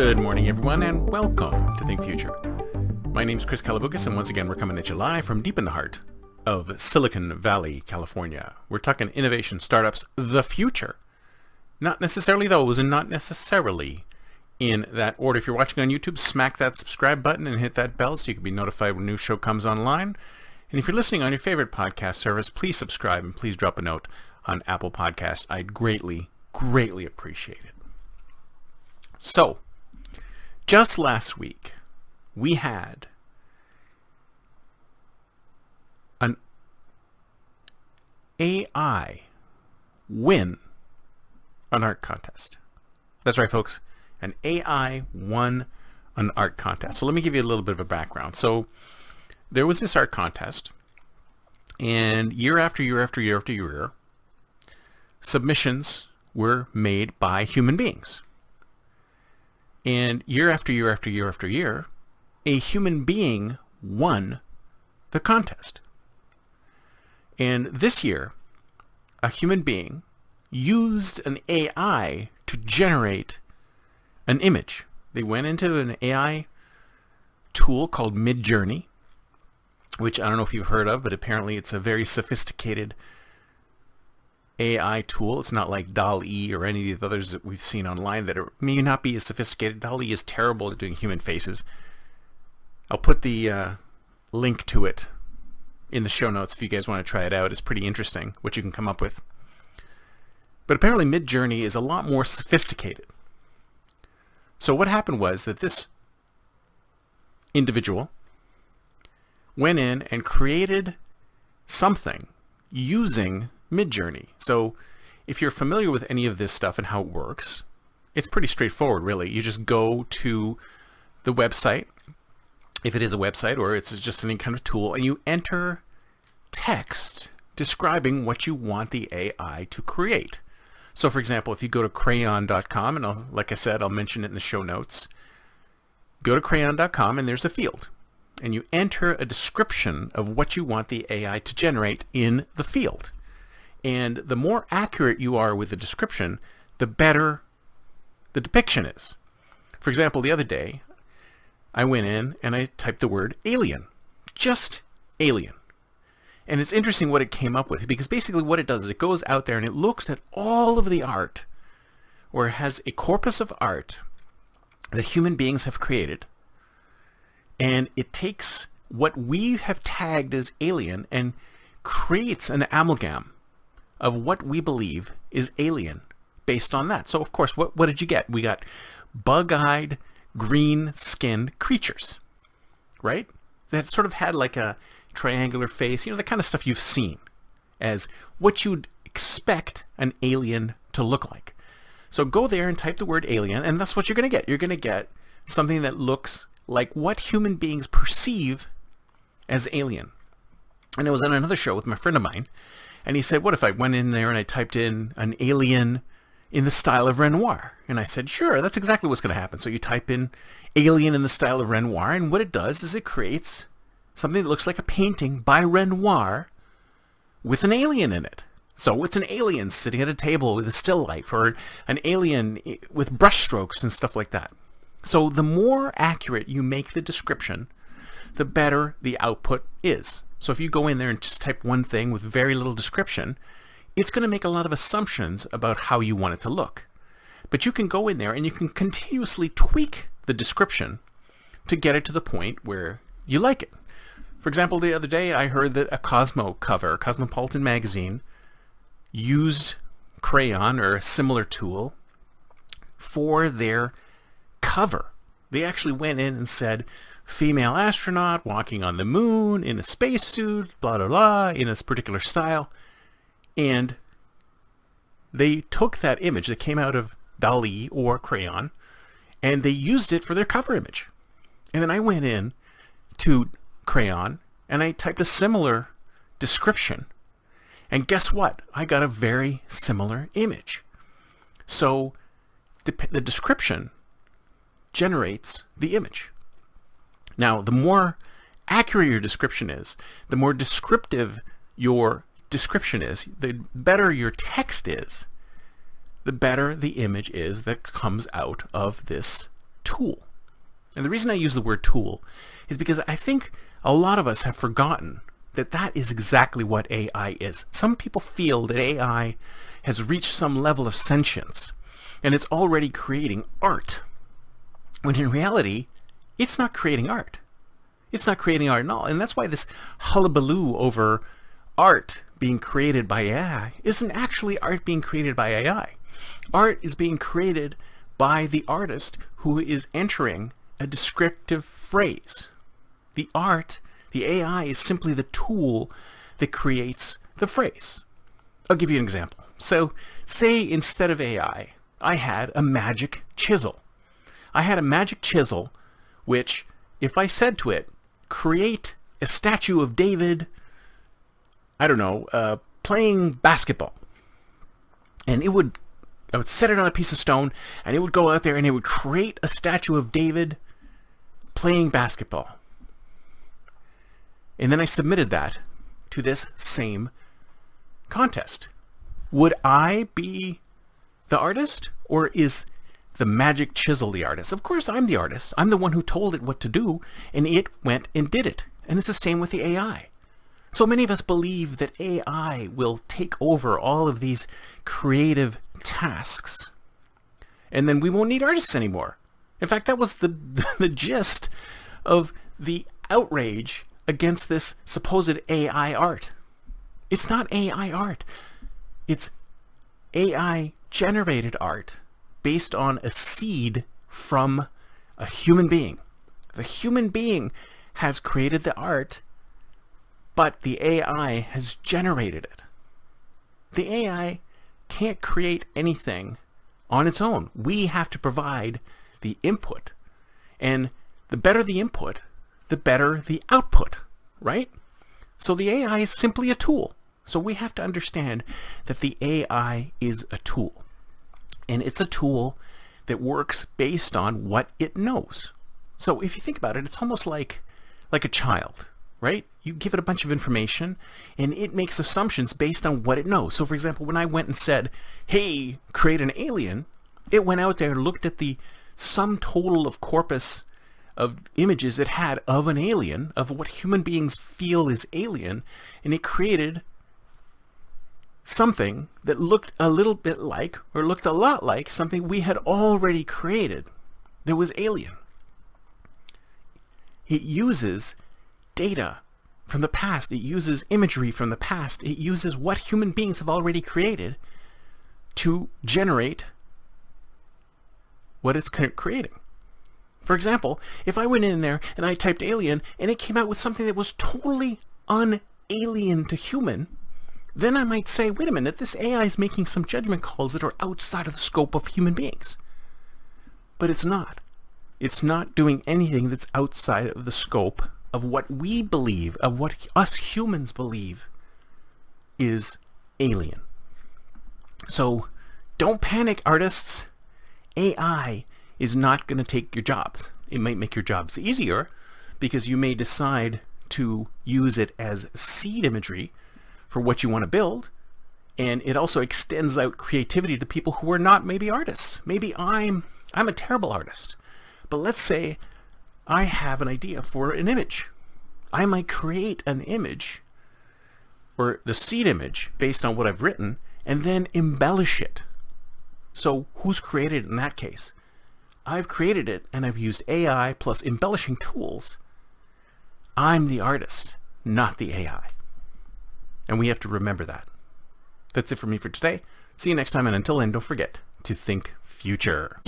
Good morning, everyone, and welcome to Think Future. My name's Chris Kalaboukis, and once again, we're coming at you live from deep in the heart of Silicon Valley, California. We're talking innovation, startups, the future. Not necessarily those, and not necessarily in that order. If you're watching on YouTube, smack that subscribe button and hit that bell so you can be notified when a new show comes online. And if you're listening on your favorite podcast service, please subscribe and please drop a note on Apple Podcast. I'd greatly appreciate it. So, just last week, we had an AI win an art contest. That's right, folks. An AI won an art contest. So let me give you a little bit of a background. So there was this art contest, and year after year, submissions were made by human beings. And year after year, a human being won the contest. And this year, a human being used an AI to generate an image. They went into an AI tool called Midjourney, which I don't know if you've heard of, but apparently it's a very sophisticated AI tool. It's not like DALL-E or any of the others that we've seen online that may not be as sophisticated. DALL-E is terrible at doing human faces. I'll put the link to it in the show notes if you guys want to try it out. It's pretty interesting what you can come up with. But apparently Midjourney is a lot more sophisticated. So what happened was that this individual went in and created something using Midjourney. So if you're familiar with any of this stuff and how it works, it's pretty straightforward, really. You just go to the website, if it is a website or it's just any kind of tool, and you enter text describing what you want the AI to create. So for example, if you go to crayon.com, and like I said, I'll mention it in the show notes, go to crayon.com and there's a field. And you enter a description of what you want the AI to generate in the field. And the more accurate you are with the description, the better the depiction is. For example, the other day, I went in and I typed the word alien. Just alien. And it's interesting what it came up with, because basically what it does is it goes out there and it looks at all of the art, or it has a corpus of art that human beings have created, and it takes what we have tagged as alien and creates an amalgam of what we believe is alien based on that. So of course, what did you get? We got bug-eyed, green-skinned creatures, right? That sort of had like a triangular face, the kind of stuff you've seen as what you'd expect an alien to look like. So go there and type the word alien, and that's what you're going to get. You're going to get something that looks like what human beings perceive as alien. And I was on another show with my friend of mine, and he said, what if I went in there and I typed in an alien in the style of Renoir? And I said, sure, that's exactly what's going to happen. So you type in alien in the style of Renoir, and what it does is it creates something that looks like a painting by Renoir with an alien in it. So it's an alien sitting at a table with a still life, or an alien with brushstrokes and stuff like that. So the more accurate you make the description, the better the output is. So if you go in there and just type one thing with very little description, it's going to make a lot of assumptions about how you want it to look. But you can go in there and you can continuously tweak the description to get it to the point where you like it. For example, the other day I heard that a Cosmo cover, Cosmopolitan magazine, used crayon or a similar tool for their cover. They actually went in and said, female astronaut walking on the moon in a spacesuit, blah, blah, blah, in a particular style. And they took that image that came out of DALL-E or crayon, and they used it for their cover image. And then I went in to crayon and I typed a similar description, and guess what? I got a very similar image. So the description generates the image. Now, the more accurate your description is, the more descriptive your description is, the better your text is, the better the image is that comes out of this tool. And the reason I use the word tool is because I think a lot of us have forgotten that that is exactly what AI is. Some people feel that AI has reached some level of sentience and it's already creating art, when in reality, it's not creating art. It's not creating art at all. And that's why this hullabaloo over art being created by AI isn't actually art being created by AI. Art is being created by the artist who is entering a descriptive phrase. The AI is simply the tool that creates the phrase. I'll give you an example. So say instead of AI, I had a magic chisel. I had a magic chisel which, if I said to it, create a statue of David, I don't know, playing basketball, and I would set it on a piece of stone, and it would go out there and it would create a statue of David playing basketball. And then I submitted that to this same contest. Would I be the artist, or is the magic chisel the artist? Of course I'm the artist. I'm the one who told it what to do, and it went and did it. And it's the same with the AI. So many of us believe that AI will take over all of these creative tasks, and then we won't need artists anymore. In fact, that was the gist of the outrage against this supposed AI art. It's not AI art. It's AI generated art based on a seed from a human being. The human being has created the art, but the AI has generated it. The AI can't create anything on its own. We have to provide the input. And the better the input, the better the output, right? So the AI is simply a tool. So we have to understand that the AI is a tool. And it's a tool that works based on what it knows. So if you think about it, it's almost like a child, right? You give it a bunch of information and it makes assumptions based on what it knows. So for example, when I went and said, hey, create an alien, it went out there and looked at the sum total of corpus of images it had of an alien, of what human beings feel is alien, and it created something that looked a little bit like, or looked a lot like, something we had already created that was alien. It uses data from the past. It uses imagery from the past. It uses what human beings have already created to generate what it's creating. For example, if I went in there and I typed alien and it came out with something that was totally un-alien to human, then I might say, wait a minute, this AI is making some judgment calls that are outside of the scope of human beings. But it's not. It's not doing anything that's outside of the scope of what we believe, of what us humans believe is alien. So don't panic, artists. AI is not going to take your jobs. It might make your jobs easier because you may decide to use it as seed imagery for what you want to build, and it also extends out creativity to people who are not maybe artists. Maybe I'm a terrible artist, but let's say I have an idea for an image. I might create an image, or the seed image, based on what I've written, and then embellish it. So who's created it in that case? I've created it, and I've used AI plus embellishing tools. I'm the artist, not the AI. And we have to remember that. That's it for me for today. See you next time, and until then, don't forget to think future.